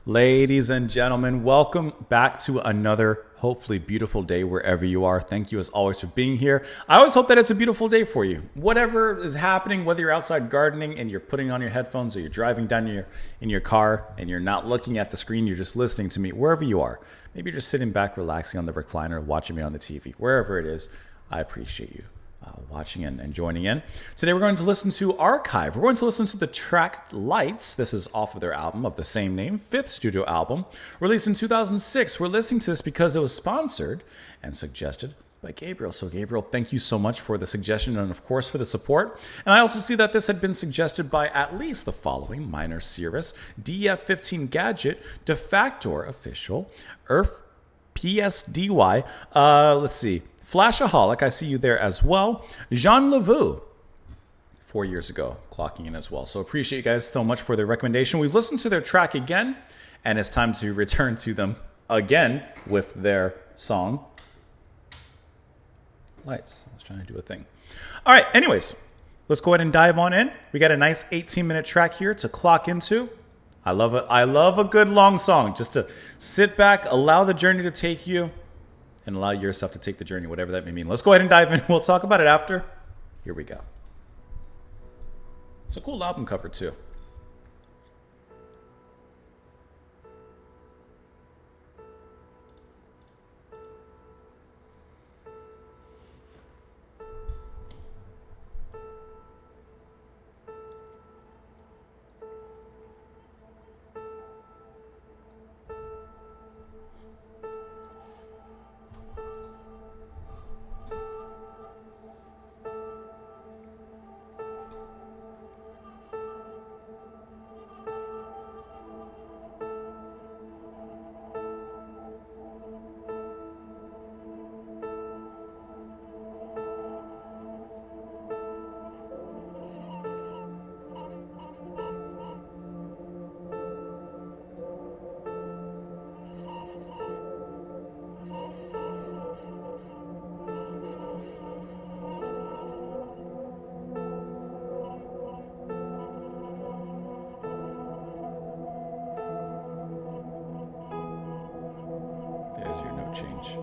Ladies and gentlemen, welcome back to another hopefully beautiful day wherever you are. Thank you as always for being here. I always hope that it's a beautiful day for you. Whatever is happening, whether you're outside gardening and you're putting on your headphones or you're driving down in your car and you're not looking at the screen, you're just listening to me, wherever you are. Maybe you're just sitting back, relaxing on the recliner, watching me on the TV. Wherever it is, I appreciate you. Watching and joining in. Today we're going to listen to Archive. We're going to listen to the track Lights. This is off of their album of the same name, fifth studio album, released in 2006. We're listening to this because it was sponsored and suggested by Gabriel. So Gabriel, thank you so much for the suggestion and of course for the support. And I also see that this had been suggested by at least the following: Minor Cirrus, DF15 Gadget, Defactor Official, Earth PSDY, let's see, Flashaholic, I see you there as well. Jean Levu, 4 years ago, clocking in as well. So appreciate you guys so much for their recommendation. We've listened to their track again, and it's time to return to them again with their song, Lights. I was trying to do a thing. All right, anyways, let's go ahead and dive on in. We got a nice 18-minute track here to clock into. I love it. I love a good long song, just to sit back, allow the journey to take you, and allow yourself to take the journey, whatever that may mean. Let's go ahead and dive in. We'll talk about it after. Here we go. It's a cool album cover, too. There's your note change.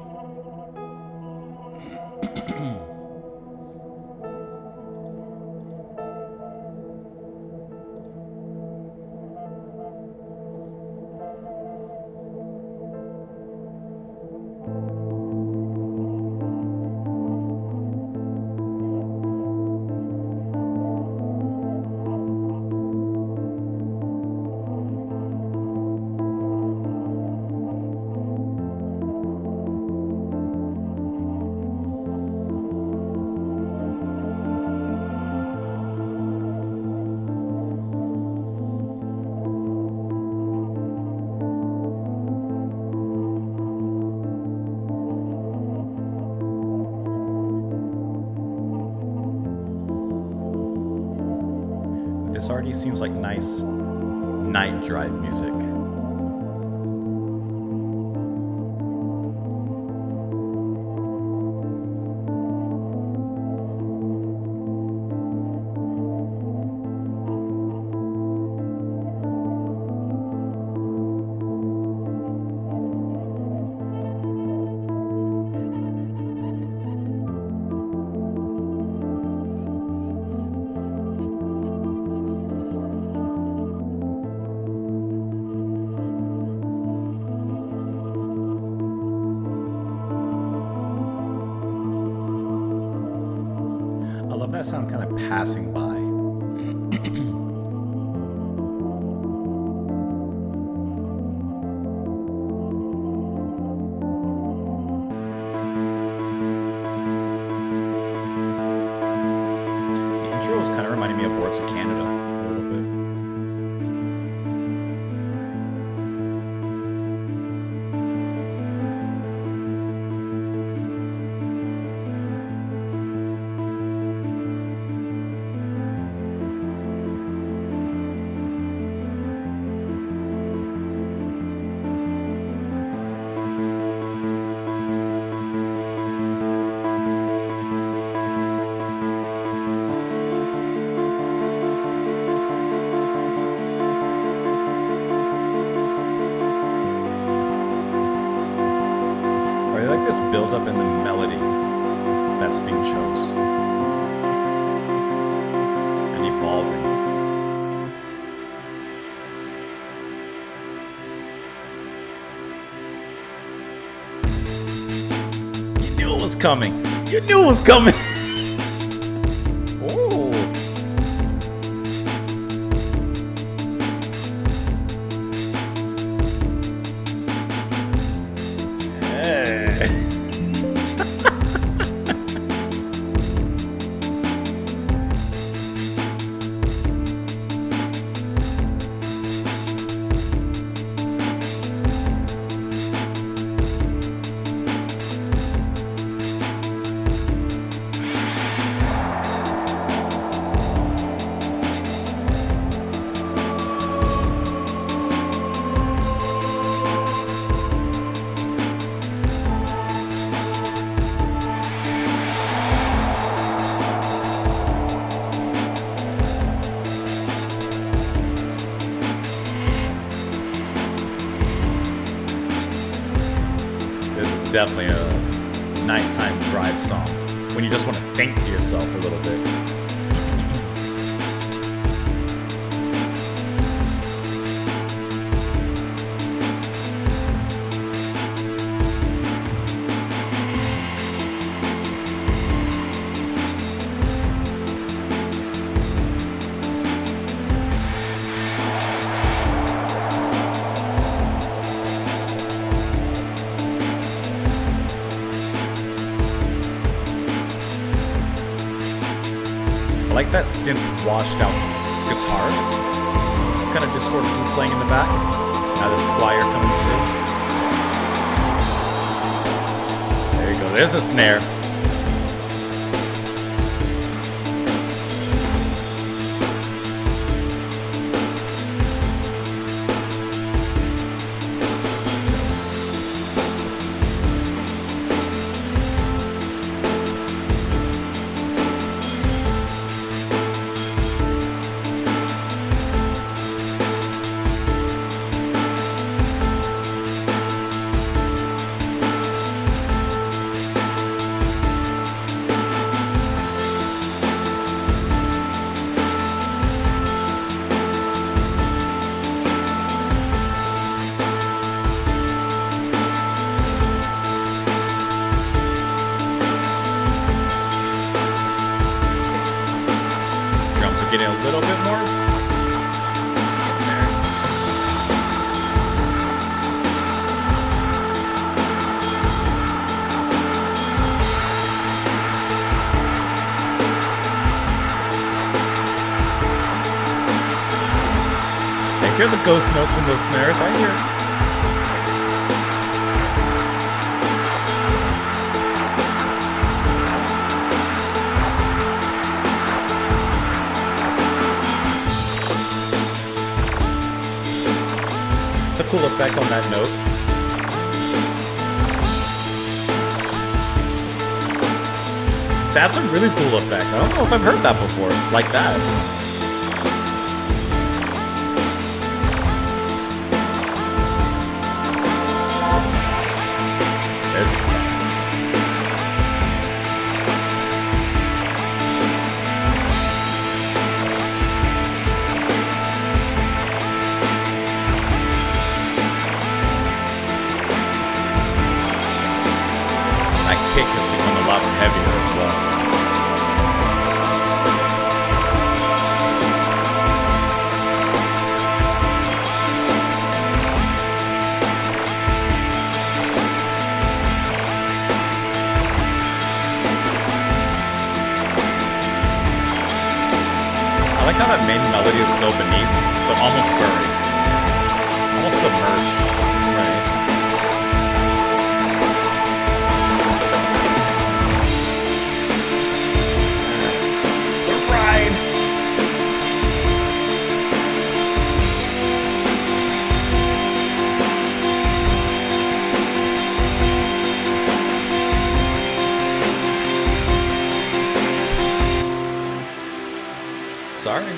This already seems like nice night drive music. I love that sound kind of passing by. The intro is kind of reminding me of Boards of Canada a little bit. this build up in the melody that's being chose and evolving. You knew it was coming. You knew it was coming. Oh. Definitely a nighttime drive song when you just want to think to yourself a little bit. I like that synth washed out guitar. It's kind of distorted playing in the back. Now this choir coming through. There you go. There's the snare. Getting a little bit more. I hear the ghost notes in those snares. I hear it. It's a cool effect on that note. That's a really cool effect. I don't know if I've heard that before, like that. There's the guitar. Kick has become a lot heavier as well. I like how that main melody is still beneath, but almost buried. Almost submerged. Right. Sorry.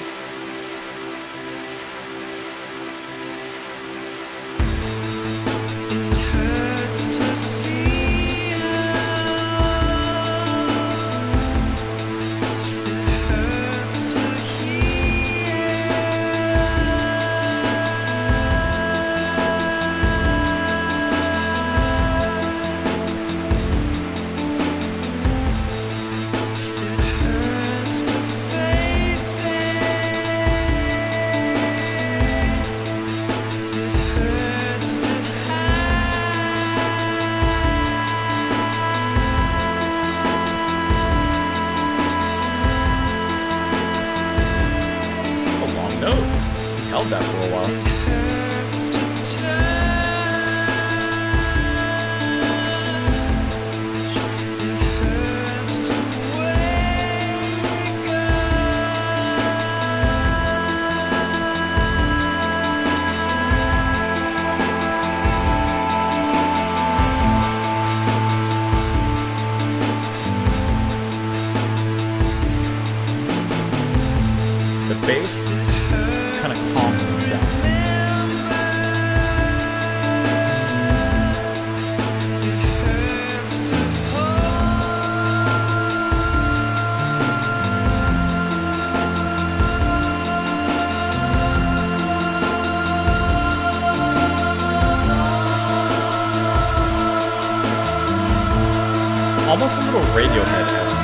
Almost a little Radiohead-esque.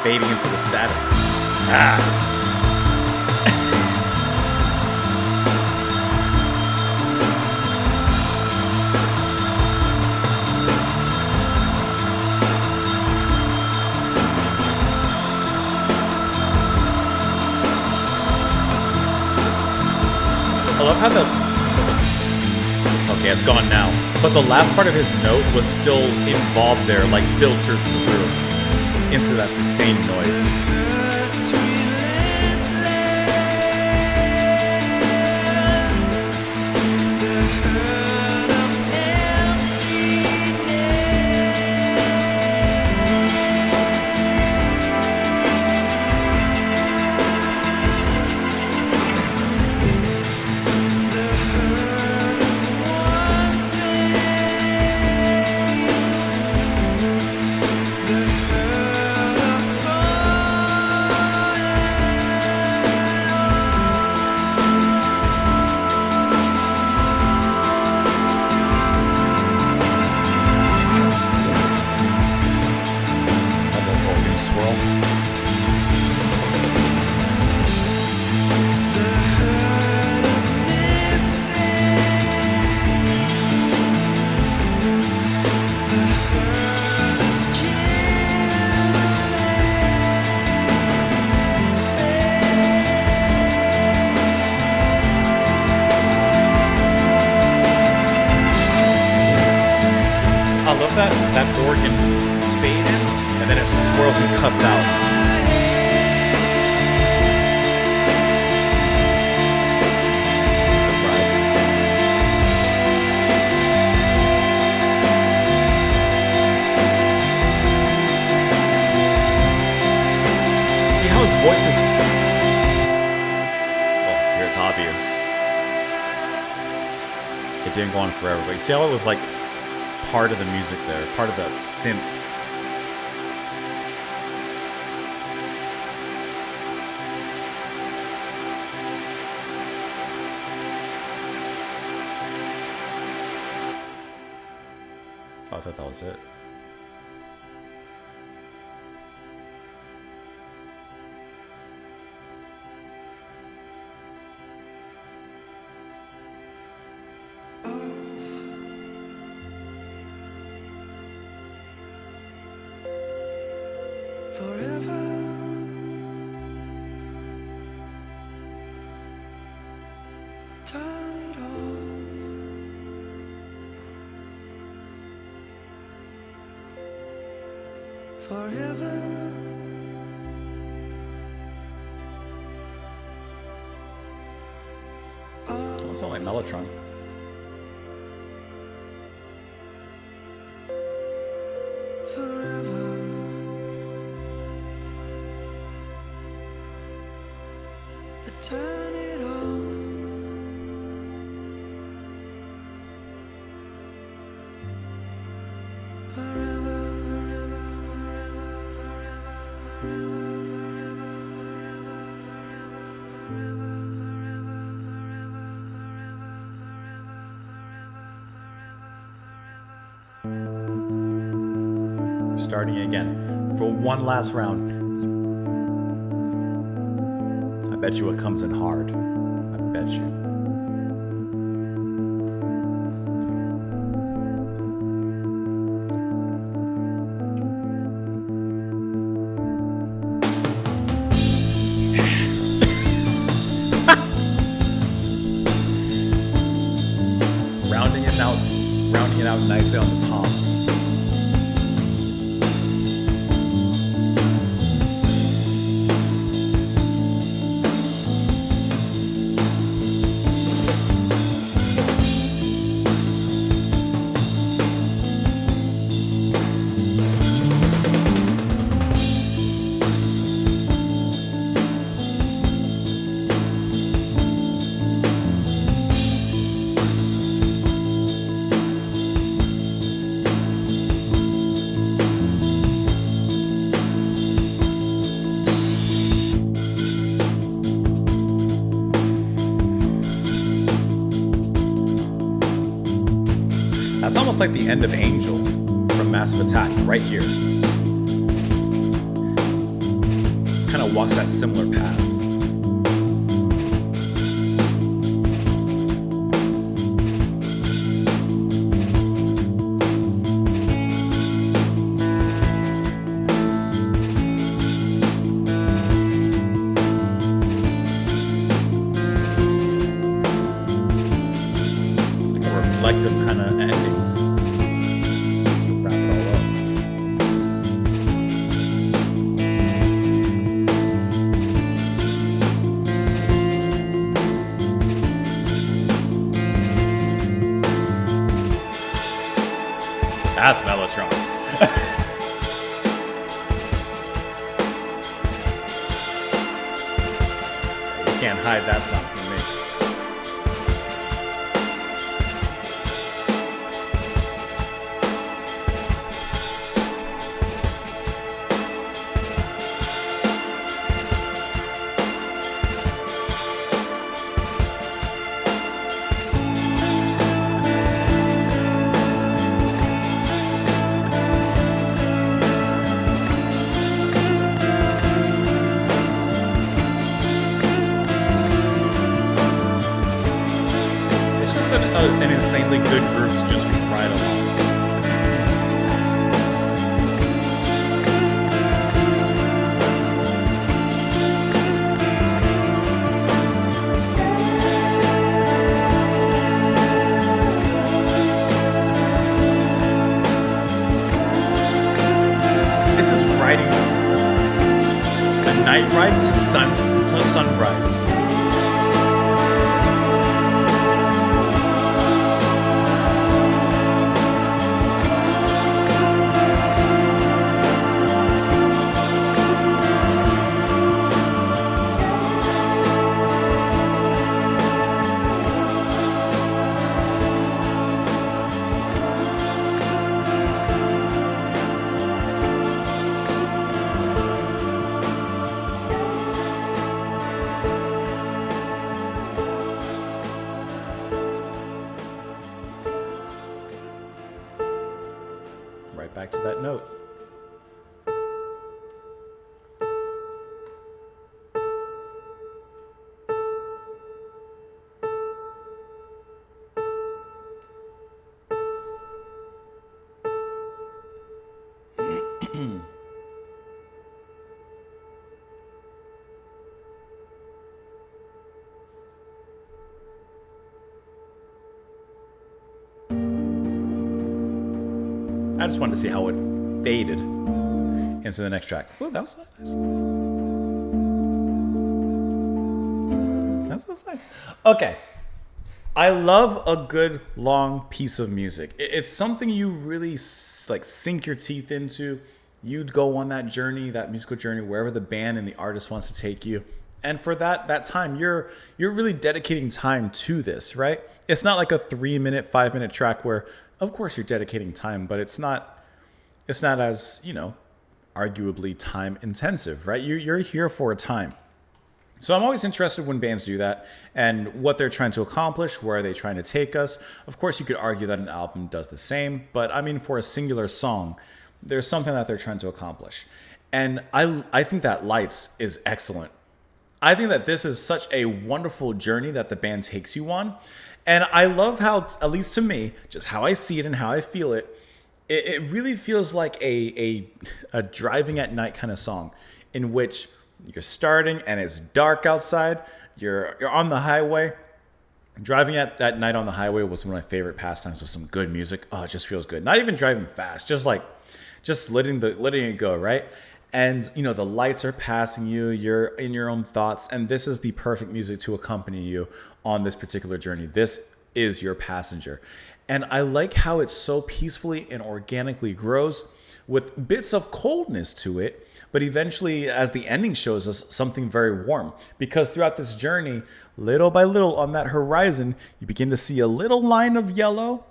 Fading into the static. Ah. I love how okay, it's gone now. But the last part of his note was still involved there, like filtered through into that sustained noise. That organ fade in, and then it swirls and cuts out. See how his voice is... Well, here it's obvious. It didn't go on forever, but you see how it was like part of the music there, part of that synth. Oh, I thought that was it. Forever, turn it off. Forever, Oh, it's not like Mellotron. forever. Turn it on. Forever, forever, forever, We're starting again for one last round. I bet you it comes in hard. I bet you. Rounding it out nicely on the toms. almost like the end of Angel from Massive Attack right here. This kind of walks that similar path. Reflective kind of ending to wrap it all up. That's Mellotron. You can't hide that sound from me. An insanely good group to just ride along. This is riding a night ride to sunrise. Right back to that note. I just wanted to see how it faded into the next track. Oh, that was nice. That's nice. Okay. I love a good long piece of music. It's something you really like sink your teeth into. You'd go on that journey, that musical journey, wherever the band and the artist wants to take you. And for that time, you're really dedicating time to this, right? It's not like a 3-minute, 5-minute track where, of course, you're dedicating time, but it's not as, arguably time intensive, right? You're here for a time. So I'm always interested when bands do that and what they're trying to accomplish, where are they trying to take us. Of course, you could argue that an album does the same, but I mean, for a singular song, there's something that they're trying to accomplish. And I think that Lights is excellent. I think that this is such a wonderful journey that the band takes you on. And I love how, at least to me, just how I see it and how I feel it, it really feels like a driving at night kind of song in which you're starting and it's dark outside. You're on the highway. Driving at that night on the highway was one of my favorite pastimes with some good music. Oh, it just feels good. Not even driving fast, just letting it go, right? And the lights are passing you, you're in your own thoughts, and this is the perfect music to accompany you on this particular journey. This is your passenger. And I like how it so peacefully and organically grows with bits of coldness to it, but eventually, as the ending shows us, something very warm. Because throughout this journey, little by little on that horizon, you begin to see a little line of yellow,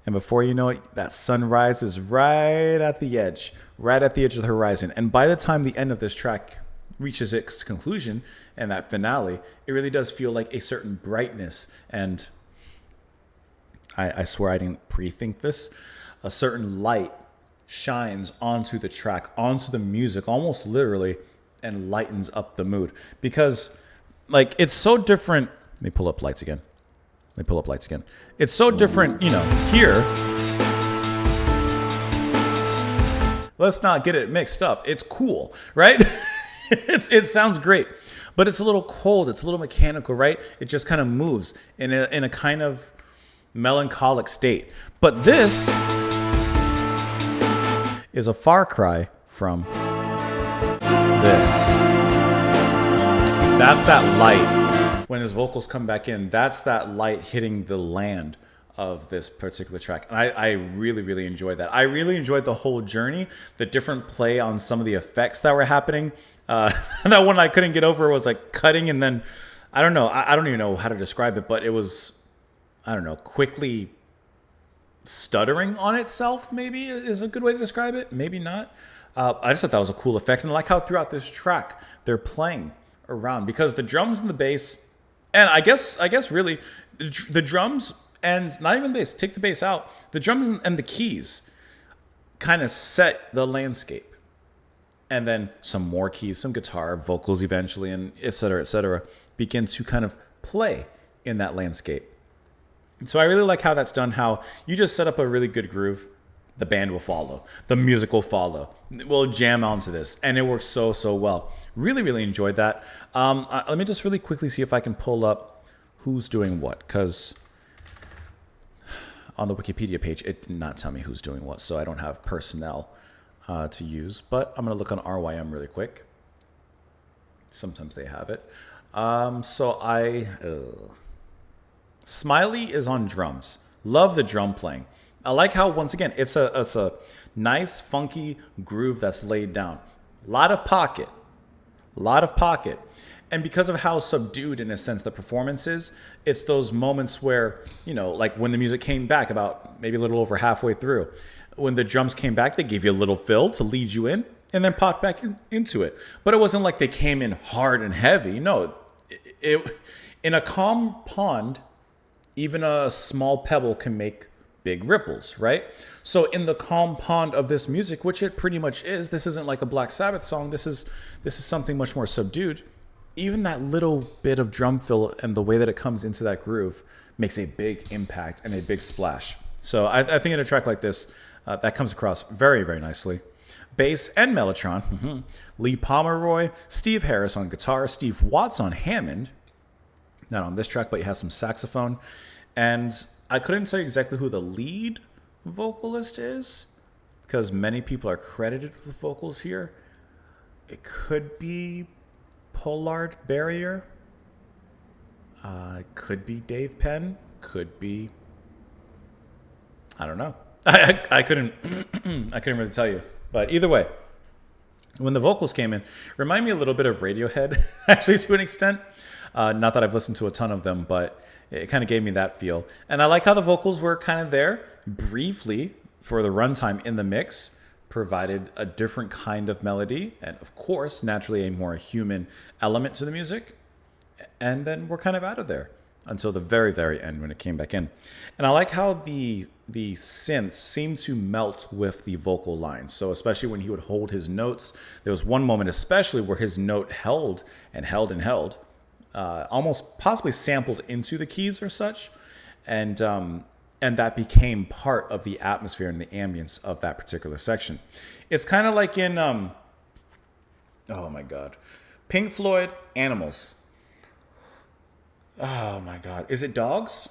and before you know it, that sunrise is right at the edge of the horizon. And by the time the end of this track reaches its conclusion and that finale, it really does feel like a certain brightness and I swear I didn't pre-think this. A certain light shines onto the track, onto the music, almost literally, and lightens up the mood. Because, like, it's so different. Let me pull up lights again. It's so different, here. Let's not get it mixed up. It's cool, right? It sounds great, but it's a little cold. It's a little mechanical, right? It just kind of moves in a kind of melancholic state. But this is a far cry from this. That's that light. When his vocals come back in, that's that light hitting the land of this particular track. And I really, really enjoyed that. I really enjoyed the whole journey, the different play on some of the effects that were happening. That one I couldn't get over was like cutting and then, I don't know, I don't even know how to describe it, but it was, I don't know, quickly stuttering on itself, maybe is a good way to describe it. Maybe not. I just thought that was a cool effect. And I like how throughout this track, they're playing around because the drums and the bass, and I guess really the drums and not even the bass, take the bass out, the drums and the keys kind of set the landscape. And then some more keys, some guitar, vocals eventually, and et cetera, begin to kind of play in that landscape. So I really like how that's done, how you just set up a really good groove. The band will follow. The music will follow. We'll jam onto this. And it works so, so well. Really, really enjoyed that. Let me just really quickly see if I can pull up who's doing what. Because on the Wikipedia page, it did not tell me who's doing what. So I don't have personnel to use. But I'm going to look on RYM really quick. Sometimes they have it. Smiley is on drums. Love the drum playing. I like how, once again, it's a nice, funky groove that's laid down. A lot of pocket. And because of how subdued, in a sense, the performance is, it's those moments where, like when the music came back about maybe a little over halfway through, when the drums came back, they gave you a little fill to lead you in and then popped back into it. But it wasn't like they came in hard and heavy. No, in a calm pond, even a small pebble can make big ripples, right? So in the calm pond of this music, which it pretty much is, this isn't like a Black Sabbath song. This is something much more subdued. Even that little bit of drum fill and the way that it comes into that groove makes a big impact and a big splash. So I think in a track like this, that comes across very, very nicely. Bass and Mellotron. Lee Pomeroy, Steve Harris on guitar, Steve Watts on Hammond. Not on this track, but he has some saxophone. And I couldn't tell you exactly who the lead vocalist is because many people are credited with vocals here. It could be Pollard Barrier. It could be Dave Penn. Could be, I don't know. I couldn't really tell you. But either way, when the vocals came in, remind me a little bit of Radiohead, actually, to an extent. Not that I've listened to a ton of them, but it kind of gave me that feel. And I like how the vocals were kind of there briefly for the runtime in the mix, provided a different kind of melody, and of course, naturally, a more human element to the music. And then we're kind of out of there until the very, very end when it came back in. And I like how the synths seemed to melt with the vocal lines. So especially when he would hold his notes, there was one moment especially where his note held and held and held. Almost possibly sampled into the keys or such, and that became part of the atmosphere and the ambience of that particular section. It's kind of like in oh my god, Pink Floyd, Animals. Oh my god, is it Dogs?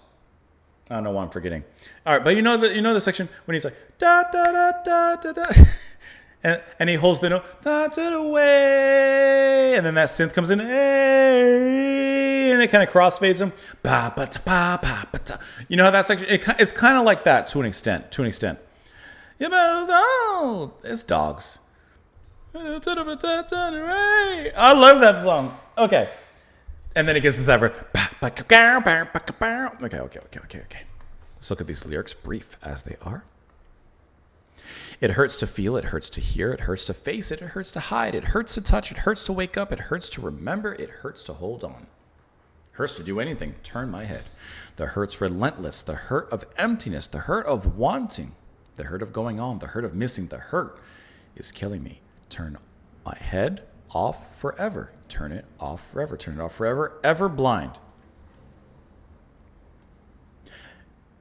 I don't know why I'm forgetting. All right, but you know the section when he's like da da da da da da. And he holds the note, that's it away, and then that synth comes in, hey, and it kind of crossfades him. You know how that section? It's kind of like that to an extent. Yeah, but it's Dogs. I love that song. Okay, and then it gets this ever. Okay. Let's look at these lyrics, brief as they are. It hurts to feel, it hurts to hear, it hurts to face it hurts to hide, it hurts to touch, it hurts to wake up, it hurts to remember, it hurts to hold on. Hurts to do anything, turn my head. The hurt's relentless, the hurt of emptiness, the hurt of wanting, the hurt of going on, the hurt of missing, the hurt is killing me. Turn my head off forever. Turn it off forever. Turn it off forever. Ever blind.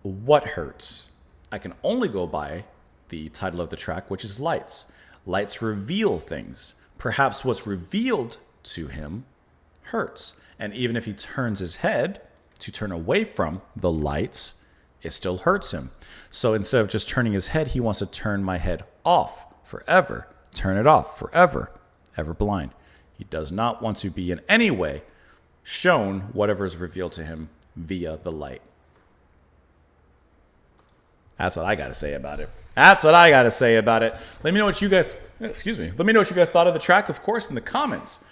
What hurts? I can only go by the title of the track, which is Lights. Lights reveal things. Perhaps what's revealed to him hurts. And even if he turns his head to turn away from the lights, it still hurts him. So instead of just turning his head, he wants to turn my head off forever. Turn it off forever. Ever blind. He does not want to be in any way shown whatever is revealed to him via the light. That's what I got to say about it. Let me know what you guys, let me know what you guys thought of the track, of course, in the comments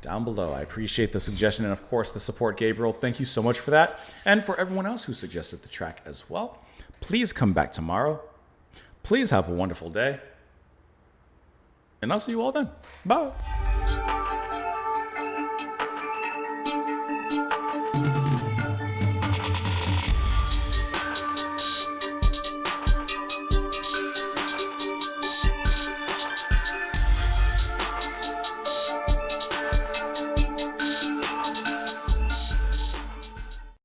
down below. I appreciate the suggestion and, of course, the support, Gabriel. Thank you so much for that. And for everyone else who suggested the track as well, please come back tomorrow. Please have a wonderful day. And I'll see you all then. Bye.